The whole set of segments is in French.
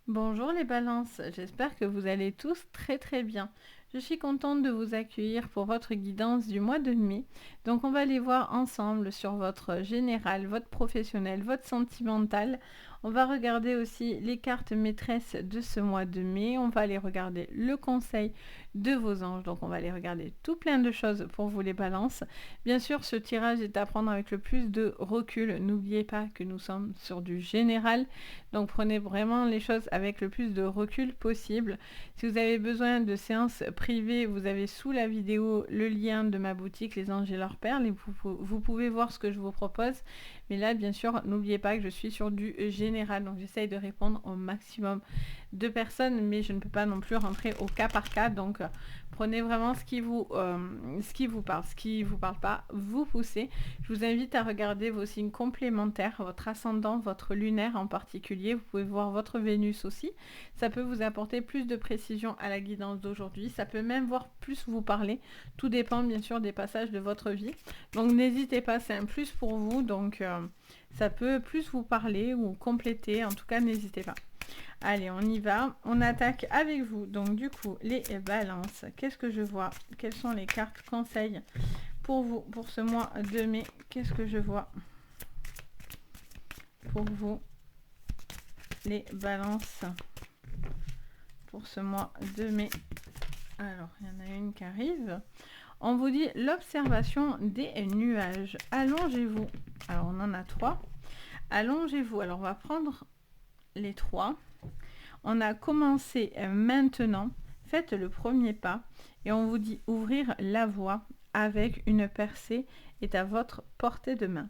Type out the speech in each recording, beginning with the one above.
Bonjour les balances, j'espère que vous allez tous très bien. Je suis contente de vous accueillir pour votre guidance du mois de mai. Donc on va aller voir ensemble sur votre général, votre professionnel, votre sentimental. On va regarder aussi les cartes maîtresses de ce mois de mai. On va aller regarder le conseil de vos anges. Donc on va aller regarder tout plein de choses pour vous les balances. Bien sûr, ce tirage est à prendre avec le plus de recul. N'oubliez pas que nous sommes sur du général. Donc prenez vraiment les choses avec le plus de recul possible. Si vous avez besoin de séances privées, vous avez sous la vidéo le lien de ma boutique Les Anges et leurs perles et vous pouvez voir ce que je vous propose. Mais là, bien sûr, n'oubliez pas que je suis sur du général. Donc j'essaye de répondre au maximum de personnes, mais je ne peux pas non plus rentrer au cas par cas. Donc prenez vraiment ce qui vous parle. Ce qui ne vous parle pas, vous poussez. Je vous invite à regarder vos signes complémentaires, votre ascendant, votre lunaire en particulier. Vous pouvez voir votre Vénus aussi. Ça peut vous apporter plus de précision à la guidance d'aujourd'hui. Ça peut même voir plus vous parler. Tout dépend bien sûr des passages de votre vie. Donc n'hésitez pas, c'est un plus pour vous. Donc ça peut plus vous parler ou compléter. En tout cas, n'hésitez pas. Allez, on y va. On attaque avec vous. Donc du coup, les balances. Qu'est-ce que je vois? Quelles sont les cartes conseils pour vous, pour ce mois de mai? Qu'est-ce que je vois pour vous, les balances, pour ce mois de mai? Alors, il y en a une qui arrive. On vous dit l'observation des nuages. Allongez-vous. Alors, on en a 3. Allongez-vous. Alors, on va prendre les 3. On a commencé maintenant. Faites le premier pas. Et on vous dit ouvrir la voie avec une percée est à votre portée de main.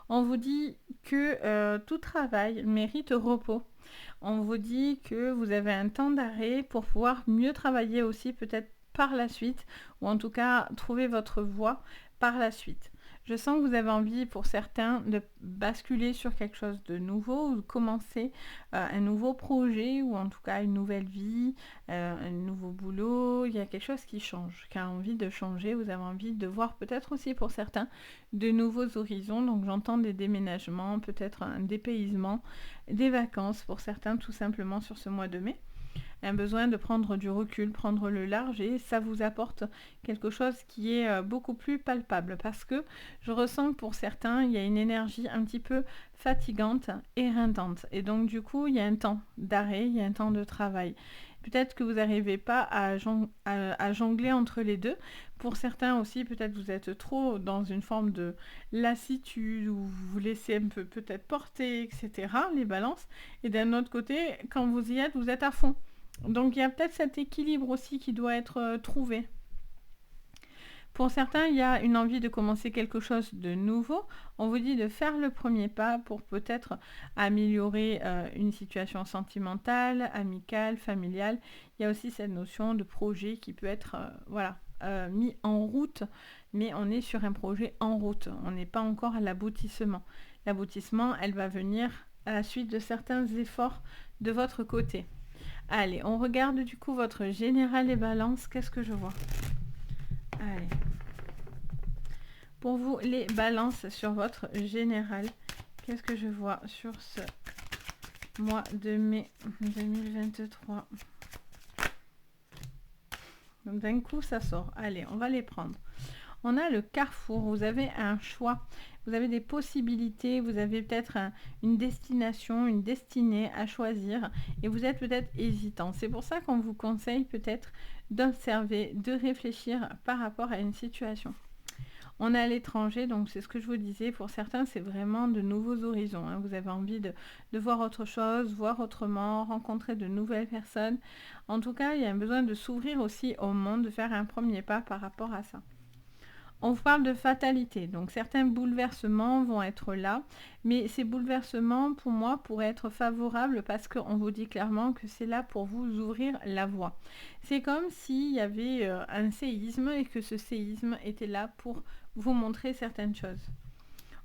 On vous dit que tout travail mérite repos. On vous dit que vous avez un temps d'arrêt pour pouvoir mieux travailler aussi peut-être par la suite, ou en tout cas trouver votre voie par la suite. Je sens que vous avez envie pour certains de basculer sur quelque chose de nouveau ou de commencer un nouveau projet ou en tout cas une nouvelle vie, un nouveau boulot. Il y a quelque chose qui change, qui a envie de changer. Vous avez envie de voir peut-être aussi pour certains de nouveaux horizons. Donc j'entends des déménagements, peut-être un dépaysement, des vacances pour certains tout simplement sur ce mois de mai. Un besoin de prendre du recul, prendre le large et ça vous apporte quelque chose qui est beaucoup plus palpable parce que je ressens que pour certains il y a une énergie un petit peu fatigante, éreintante et donc du coup il y a un temps d'arrêt, il y a un temps de travail. Peut-être que vous n'arrivez pas à jongler entre les deux. Pour certains aussi, peut-être vous êtes trop dans une forme de lassitude ou vous vous laissez un peu peut-être porter, etc. Les balances. Et d'un autre côté, quand vous y êtes, vous êtes à fond. Donc il y a peut-être cet équilibre aussi qui doit être trouvé. Pour certains, il y a une envie de commencer quelque chose de nouveau. On vous dit de faire le premier pas pour peut-être améliorer une situation sentimentale, amicale, familiale. Il y a aussi cette notion de projet qui peut être mis en route, mais on est sur un projet en route. On n'est pas encore à l'aboutissement. L'aboutissement, elle va venir à la suite de certains efforts de votre côté. Allez, on regarde du coup votre général et balance. Qu'est-ce que je vois? Allez. Pour vous, les balances sur votre général, qu'est-ce que je vois sur ce mois de mai 2023? Donc d'un coup, ça sort. Allez, on va les prendre. On a le carrefour, vous avez un choix, vous avez des possibilités, vous avez peut-être une destination, une destinée à choisir et vous êtes peut-être hésitant. C'est pour ça qu'on vous conseille peut-être d'observer, de réfléchir par rapport à une situation. On est à l'étranger, donc c'est ce que je vous disais, pour certains c'est vraiment de nouveaux horizons. Hein. Vous avez envie de voir autre chose, voir autrement, rencontrer de nouvelles personnes. En tout cas, il y a un besoin de s'ouvrir aussi au monde, de faire un premier pas par rapport à ça. On vous parle de fatalité, donc certains bouleversements vont être là, mais ces bouleversements, pour moi, pourraient être favorables parce qu'on vous dit clairement que c'est là pour vous ouvrir la voie. C'est comme s'il y avait un séisme et que ce séisme était là pour vous montrer certaines choses.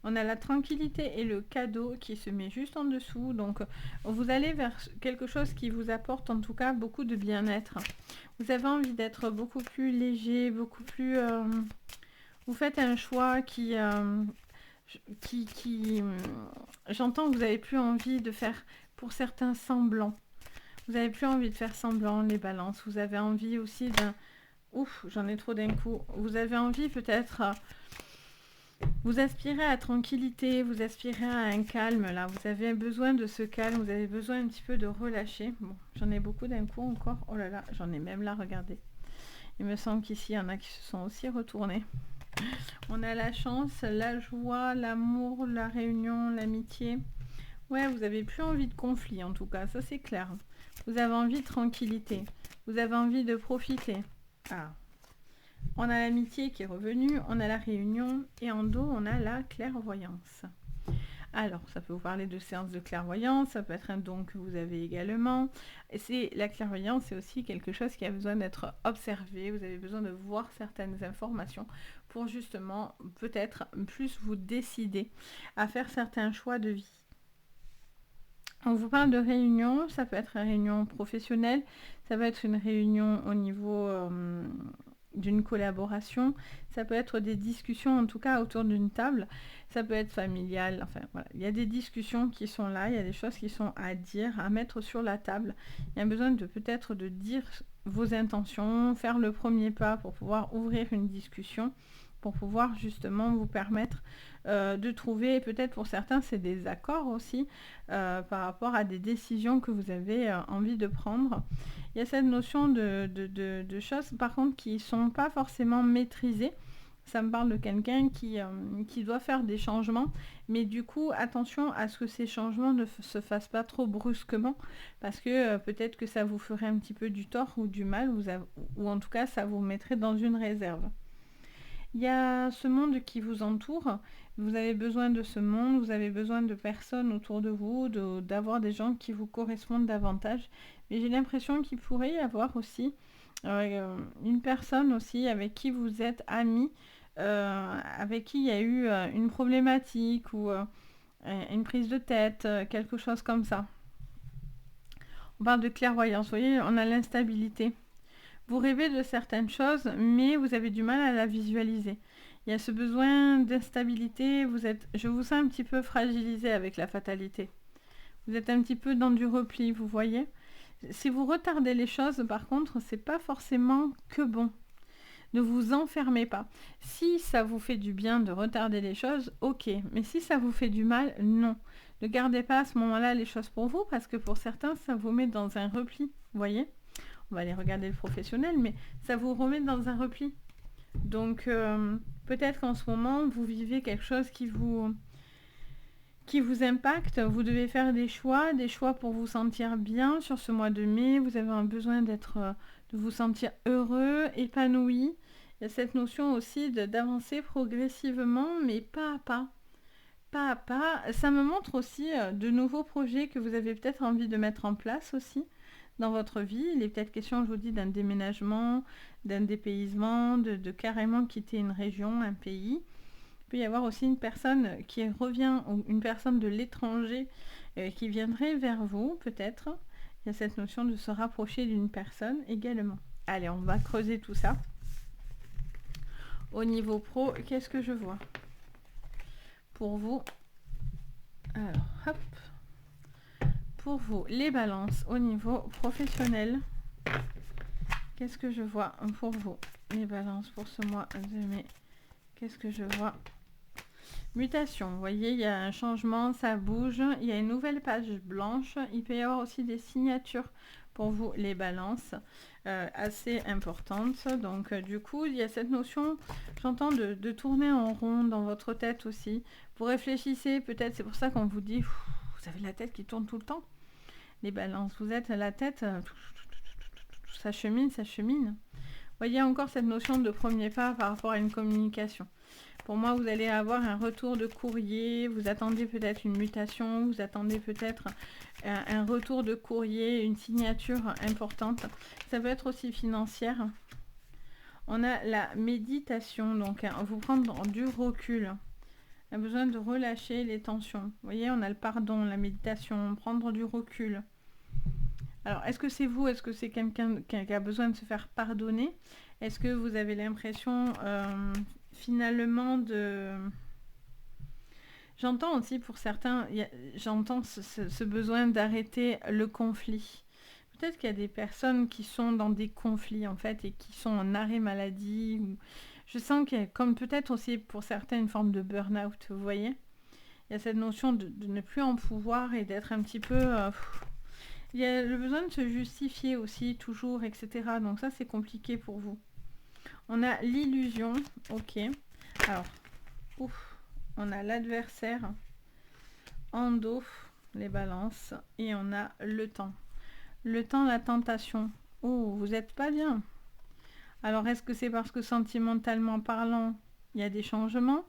On a la tranquillité et le cadeau qui se met juste en dessous, donc vous allez vers quelque chose qui vous apporte en tout cas beaucoup de bien-être. Vous avez envie d'être beaucoup plus léger, beaucoup plus... Vous faites un choix qui j'entends que vous n'avez plus envie de faire pour certains semblant. Vous n'avez plus envie de faire semblant, les balances. Vous avez envie aussi d'un... Ouf, j'en ai trop d'un coup. Vous avez envie peut-être... vous aspirez à tranquillité, vous aspirez à un calme, là. Vous avez besoin de ce calme, vous avez besoin un petit peu de relâcher. Bon, j'en ai beaucoup d'un coup encore. Oh là là, j'en ai même là, regardez. Il me semble qu'ici, il y en a qui se sont aussi retournés. On a la chance, la joie, l'amour, la réunion, l'amitié. Ouais, vous n'avez plus envie de conflit, en tout cas, ça c'est clair. Vous avez envie de tranquillité. Vous avez envie de profiter. Ah. On a l'amitié qui est revenue, on a la réunion et en dos, on a la clairvoyance. Alors, ça peut vous parler de séances de clairvoyance, ça peut être un don que vous avez également. Et la clairvoyance, c'est aussi quelque chose qui a besoin d'être observé. Vous avez besoin de voir certaines informations pour justement peut-être plus vous décider à faire certains choix de vie. On vous parle de réunion, ça peut être une réunion professionnelle, ça peut être une réunion au niveau d'une collaboration, ça peut être des discussions en tout cas autour d'une table, ça peut être familial, enfin voilà, il y a des discussions qui sont là, il y a des choses qui sont à dire, à mettre sur la table, il y a besoin de peut-être de dire vos intentions, faire le premier pas pour pouvoir ouvrir une discussion, pour pouvoir justement vous permettre de trouver, peut-être pour certains c'est des accords aussi, par rapport à des décisions que vous avez envie de prendre. Il y a cette notion de choses par contre qui ne sont pas forcément maîtrisées. Ça me parle de quelqu'un qui doit faire des changements, mais du coup, attention à ce que ces changements ne se fassent pas trop brusquement, parce que peut-être que ça vous ferait un petit peu du tort ou du mal, ou en tout cas, ça vous mettrait dans une réserve. Il y a ce monde qui vous entoure, vous avez besoin de ce monde, vous avez besoin de personnes autour de vous, d'avoir des gens qui vous correspondent davantage. Mais j'ai l'impression qu'il pourrait y avoir aussi une personne aussi avec qui vous êtes amis, avec qui il y a eu une problématique ou une prise de tête, quelque chose comme ça. On parle de clairvoyance, vous voyez, on a l'instabilité. Vous rêvez de certaines choses, mais vous avez du mal à la visualiser. Il y a ce besoin d'instabilité, je vous sens un petit peu fragilisé avec la fatalité. Vous êtes un petit peu dans du repli, vous voyez. Si vous retardez les choses, par contre, c'est pas forcément que bon. Ne vous enfermez pas. Si ça vous fait du bien de retarder les choses, ok. Mais si ça vous fait du mal, non. Ne gardez pas à ce moment-là les choses pour vous, parce que pour certains, ça vous met dans un repli, vous voyez. On va aller regarder le professionnel, mais ça vous remet dans un repli. Donc, peut-être qu'en ce moment, vous vivez quelque chose qui vous impacte. Vous devez faire des choix pour vous sentir bien sur ce mois de mai. Vous avez un besoin de vous sentir heureux, épanoui. Il y a cette notion aussi d'avancer progressivement, mais pas à pas. Pas à pas. Ça me montre aussi de nouveaux projets que vous avez peut-être envie de mettre en place aussi dans votre vie. Il est peut-être question, je vous dis, d'un déménagement, d'un dépaysement, de carrément quitter une région, un pays. Il peut y avoir aussi une personne qui revient, ou une personne de l'étranger qui viendrait vers vous, peut-être. Il y a cette notion de se rapprocher d'une personne également. Allez, on va creuser tout ça. Au niveau pro, qu'est-ce que je vois pour vous? Alors, hop. Pour vous, les balances au niveau professionnel. Qu'est-ce que je vois pour vous? Les balances pour ce mois de mai. Qu'est-ce que je vois? Mutation, vous voyez, il y a un changement, ça bouge. Il y a une nouvelle page blanche. Il peut y avoir aussi des signatures pour vous, les balances, assez importantes. Donc, du coup, il y a cette notion, j'entends, de tourner en rond dans votre tête aussi. Vous réfléchissez, peut-être, c'est pour ça qu'on vous dit, vous avez la tête qui tourne tout le temps. Les balances, vous êtes à la tête, ça chemine, ça chemine. Vous voyez encore cette notion de premier pas par rapport à une communication. Pour moi, vous allez avoir un retour de courrier, vous attendez peut-être une mutation, vous attendez peut-être un retour de courrier, une signature importante. Ça peut être aussi financière. On a la méditation, donc vous prendre du recul. On a besoin de relâcher les tensions. Vous voyez, on a le pardon, la méditation, prendre du recul. Alors, est-ce que c'est vous? Est-ce que c'est quelqu'un qui a besoin de se faire pardonner? Est-ce que vous avez l'impression finalement J'entends aussi pour certains, j'entends ce besoin d'arrêter le conflit. Peut-être qu'il y a des personnes qui sont dans des conflits en fait et qui sont en arrêt maladie. Je sens qu'il y a comme peut-être aussi pour certains une forme de burn-out, vous voyez. Il y a cette notion de ne plus en pouvoir et d'être un petit peu... il y a le besoin de se justifier aussi toujours, etc. Donc ça c'est compliqué pour vous. On a l'illusion, ok. Alors, ouf, on a l'adversaire en dos, les balances, et on a le temps. Le temps, la tentation. Oh, vous n'êtes pas bien. Alors, est-ce que c'est parce que sentimentalement parlant, il y a des changements?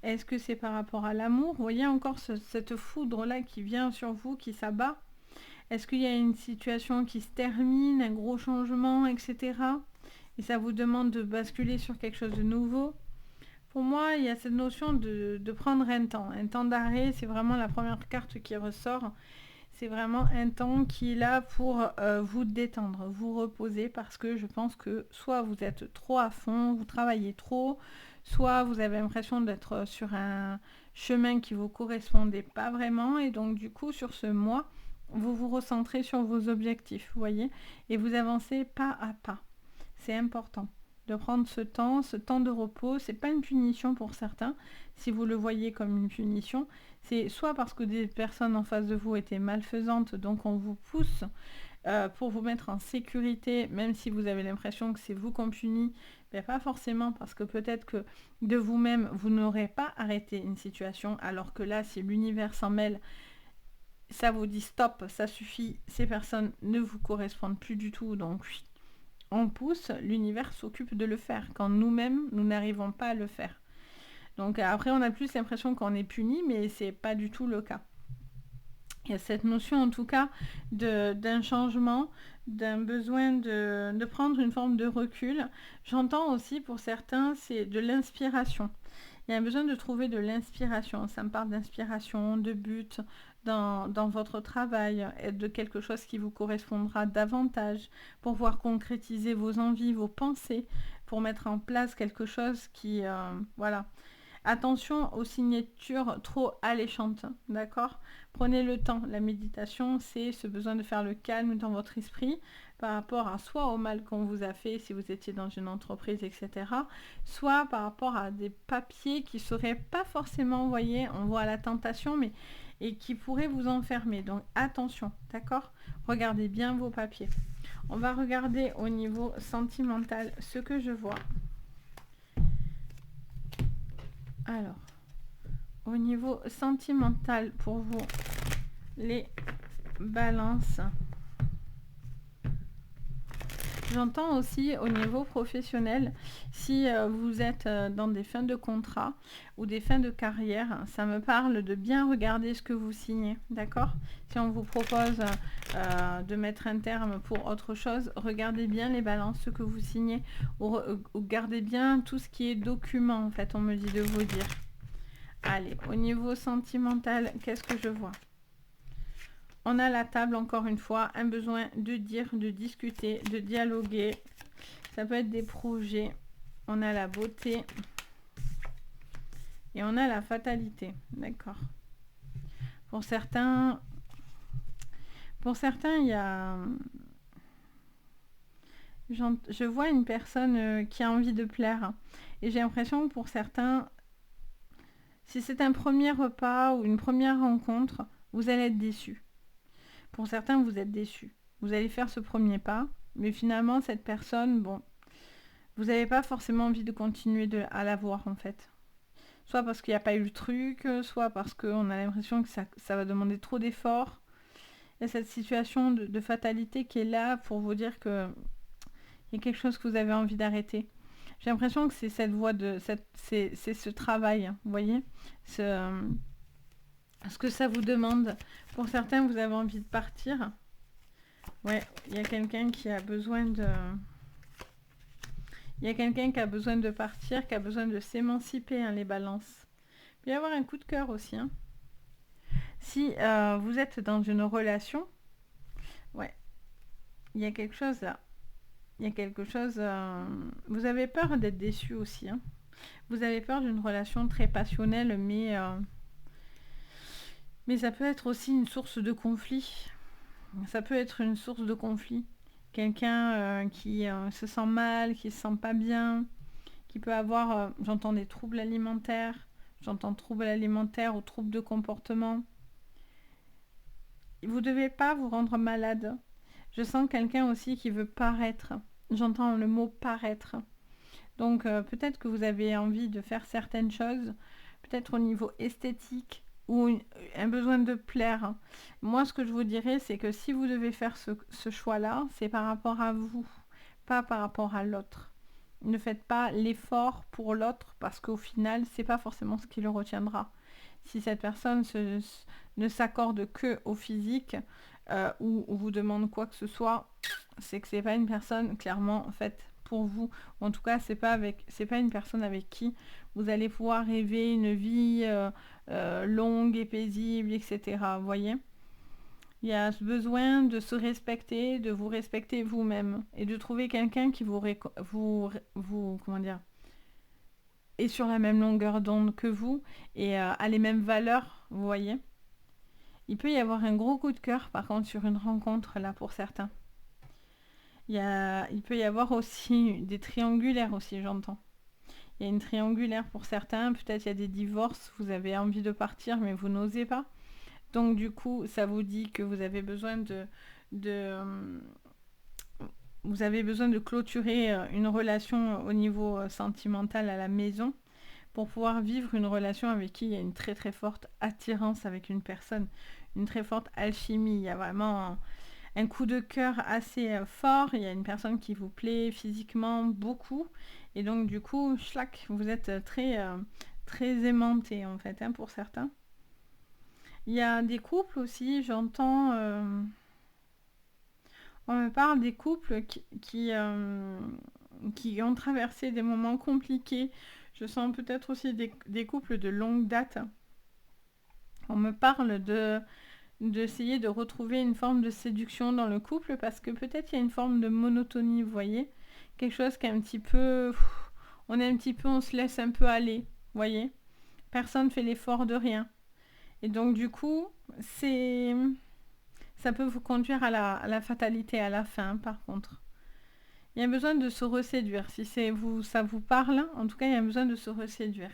Est-ce que c'est par rapport à l'amour? Vous voyez encore cette foudre-là qui vient sur vous, qui s'abat? Est-ce qu'il y a une situation qui se termine, un gros changement, etc. Et ça vous demande de basculer sur quelque chose de nouveau? Pour moi, il y a cette notion de prendre un temps d'arrêt. C'est vraiment la première carte qui ressort. C'est vraiment un temps qui est là pour vous détendre, vous reposer, parce que je pense que soit vous êtes trop à fond, vous travaillez trop, soit vous avez l'impression d'être sur un chemin qui ne vous correspondait pas vraiment, et donc du coup sur ce mois, vous vous recentrez sur vos objectifs, vous voyez, et vous avancez pas à pas. C'est important de prendre ce temps de repos. C'est pas une punition pour certains, si vous le voyez comme une punition. C'est soit parce que des personnes en face de vous étaient malfaisantes, donc on vous pousse pour vous mettre en sécurité, même si vous avez l'impression que c'est vous qu'on punit, mais pas forcément, parce que peut-être que de vous-même, vous n'aurez pas arrêté une situation, alors que là, si l'univers s'en mêle, ça vous dit stop, ça suffit, ces personnes ne vous correspondent plus du tout, donc on pousse, l'univers s'occupe de le faire, quand nous-mêmes, nous n'arrivons pas à le faire. Donc après, on a plus l'impression qu'on est puni, mais c'est pas du tout le cas. Il y a cette notion en tout cas d'un changement, d'un besoin de prendre une forme de recul. J'entends aussi pour certains, c'est de l'inspiration. Il y a un besoin de trouver de l'inspiration. Ça me parle d'inspiration, de but dans votre travail, et de quelque chose qui vous correspondra davantage pour pouvoir concrétiser vos envies, vos pensées, pour mettre en place quelque chose qui... voilà. Attention aux signatures trop alléchantes, d'accord? Prenez le temps. La méditation, c'est ce besoin de faire le calme dans votre esprit par rapport à soit au mal qu'on vous a fait si vous étiez dans une entreprise, etc. Soit par rapport à des papiers qui ne seraient pas forcément, vous voyez, on voit la tentation, mais et qui pourraient vous enfermer. Donc attention, d'accord? Regardez bien vos papiers. On va regarder au niveau sentimental ce que je vois. Alors, au niveau sentimental pour vous, les balances. J'entends aussi au niveau professionnel, si vous êtes dans des fins de contrat ou des fins de carrière, ça me parle de bien regarder ce que vous signez, d'accord? Si on vous propose de mettre un terme pour autre chose, regardez bien les balances, ce que vous signez, ou gardez bien tout ce qui est document, en fait, on me dit de vous dire. Allez, au niveau sentimental, qu'est-ce que je vois? On a la table, encore une fois, un besoin de dire, de discuter, de dialoguer. Ça peut être des projets. On a la beauté. Et on a la fatalité. D'accord. Pour certains, il y a... Je vois une personne qui a envie de plaire. Et j'ai l'impression que pour certains, si c'est un premier repas ou une première rencontre, vous allez être déçus. Pour certains, vous êtes déçus. Vous allez faire ce premier pas, mais finalement, cette personne, bon, vous n'avez pas forcément envie de continuer à la voir, en fait. Soit parce qu'il n'y a pas eu le truc, soit parce qu'on a l'impression que ça va demander trop d'efforts. Il y a cette situation de fatalité qui est là pour vous dire qu'il y a quelque chose que vous avez envie d'arrêter. J'ai l'impression que c'est cette voie c'est ce travail, vous voyez, ce que ça vous demande. Pour certains, vous avez envie de partir. Ouais, il y a quelqu'un qui a besoin de... Il y a quelqu'un qui a besoin de partir, qui a besoin de s'émanciper, hein, les balances. Il peut y avoir un coup de cœur aussi. Hein. Si vous êtes dans une relation, ouais, il y a quelque chose là. Il y a quelque chose... vous avez peur d'être déçu aussi. Hein. Vous avez peur d'une relation très passionnelle, mais Mais ça peut être aussi une source de conflit. Ça peut être une source de conflit. Quelqu'un qui se sent mal, qui se sent pas bien, qui peut avoir, j'entends des troubles alimentaires, j'entends troubles alimentaires ou troubles de comportement. Vous ne devez pas vous rendre malade. Je sens quelqu'un aussi qui veut paraître. J'entends le mot paraître. Donc peut-être que vous avez envie de faire certaines choses, peut-être au niveau esthétique ou un besoin de plaire. Moi, ce que je vous dirais, c'est que si vous devez faire ce choix-là, c'est par rapport à vous, pas par rapport à l'autre. Ne faites pas l'effort pour l'autre parce qu'au final, c'est pas forcément ce qui le retiendra. Si cette personne ne s'accorde que au physique ou vous demande quoi que ce soit, c'est que c'est pas une personne clairement faite pour vous. En tout cas, c'est pas une personne avec qui vous allez pouvoir rêver une vie longue et paisible, etc. Vous voyez ? Il y a ce besoin de se respecter, de vous respecter vous-même et de trouver quelqu'un qui comment dire, est sur la même longueur d'onde que vous et a les mêmes valeurs, vous voyez. Il peut y avoir un gros coup de cœur par contre sur une rencontre là pour certains. Il peut y avoir aussi des triangulaires aussi, j'entends. Il y a une triangulaire pour certains, peut-être il y a des divorces, vous avez envie de partir mais vous n'osez pas. Donc du coup, ça vous dit que vous avez besoin vous avez besoin de clôturer une relation au niveau sentimental à la maison pour pouvoir vivre une relation avec qui il y a une très très forte attirance avec une personne, une très forte alchimie. Il y a vraiment un coup de cœur assez fort, il y a une personne qui vous plaît physiquement beaucoup et donc du coup, schlac, vous êtes très, très aimanté en fait pour certains. Il y a des couples aussi, j'entends... on me parle des couples qui ont traversé des moments compliqués. Je sens peut-être aussi des couples de longue date. On me parle d'essayer de retrouver une forme de séduction dans le couple parce que peut-être il y a une forme de monotonie, vous voyez. Quelque chose qui est un petit peu... on se laisse un peu aller, vous voyez. Personne ne fait l'effort de rien. Et donc du coup, ça peut vous conduire à la fatalité à la fin, par contre. Il y a besoin de se reséduire. Si ça vous parle, en tout cas, il y a besoin de se reséduire.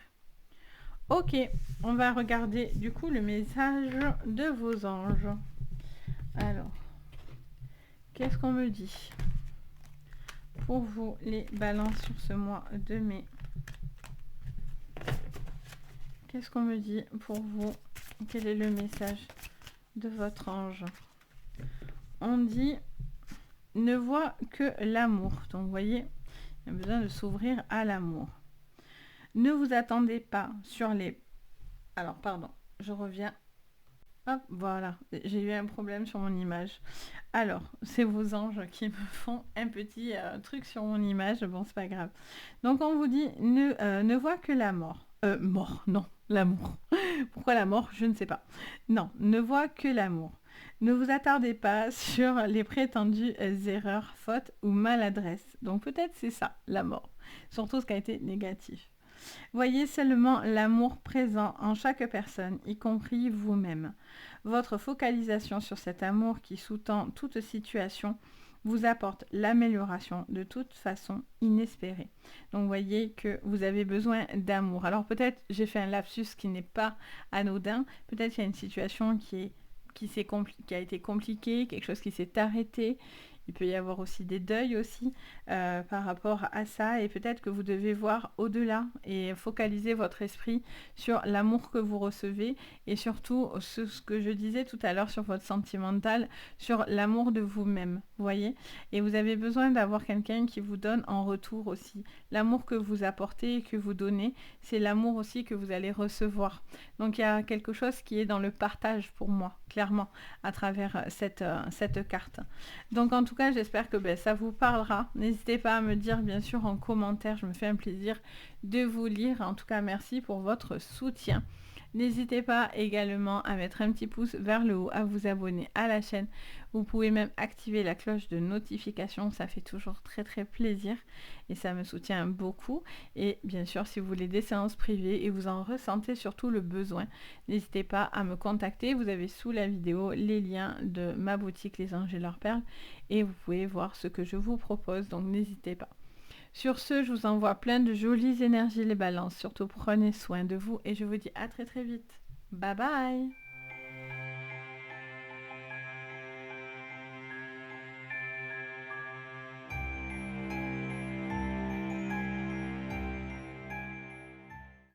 Ok, on va regarder du coup le message de vos anges. Alors, qu'est-ce qu'on me dit pour vous, les balances, sur ce mois de mai? Qu'est-ce qu'on me dit pour vous? Quel est le message de votre ange? On dit ne voit que l'amour. Donc vous voyez, il y a besoin de s'ouvrir à l'amour. Ne vous attendez pas sur les... Alors pardon, je reviens. Hop, voilà, j'ai eu un problème sur mon image. Alors, c'est vos anges qui me font un petit truc sur mon image. Bon, c'est pas grave. Donc on vous dit ne voit que la mort. Mort, non, l'amour. Pourquoi la mort? Je ne sais pas. Non, ne voit que l'amour. Ne vous attardez pas sur les prétendues erreurs, fautes ou maladresses. Donc peut-être c'est ça, la mort. Surtout ce qui a été négatif. Voyez seulement l'amour présent en chaque personne, y compris vous-même. Votre focalisation sur cet amour qui sous-tend toute situation vous apporte l'amélioration de toute façon inespérée. Donc voyez que vous avez besoin d'amour. Alors peut-être j'ai fait un lapsus qui n'est pas anodin, peut-être qu'il y a une situation qui a été compliquée, quelque chose qui s'est arrêté. Il peut y avoir aussi des deuils aussi par rapport à ça et peut-être que vous devez voir au-delà et focaliser votre esprit sur l'amour que vous recevez et surtout ce que je disais tout à l'heure sur votre sentimental, sur l'amour de vous-même, vous voyez. Et vous avez besoin d'avoir quelqu'un qui vous donne en retour aussi. L'amour que vous apportez et que vous donnez, c'est l'amour aussi que vous allez recevoir. Donc il y a quelque chose qui est dans le partage pour moi, clairement, à travers cette carte. Donc en tout cas, j'espère que ça vous parlera. N'hésitez pas à me dire bien sûr en commentaire, je me fais un plaisir de vous lire. En tout cas, merci pour votre soutien. N'hésitez pas également à mettre un petit pouce vers le haut, à vous abonner à la chaîne. Vous pouvez même activer la cloche de notification, ça fait toujours très très plaisir et ça me soutient beaucoup. Et bien sûr, si vous voulez des séances privées et vous en ressentez surtout le besoin, n'hésitez pas à me contacter. Vous avez sous la vidéo les liens de ma boutique Les Anges et leurs perles et vous pouvez voir ce que je vous propose, donc n'hésitez pas. Sur ce, je vous envoie plein de jolies énergies les balances. Surtout prenez soin de vous et je vous dis à très très vite. Bye bye.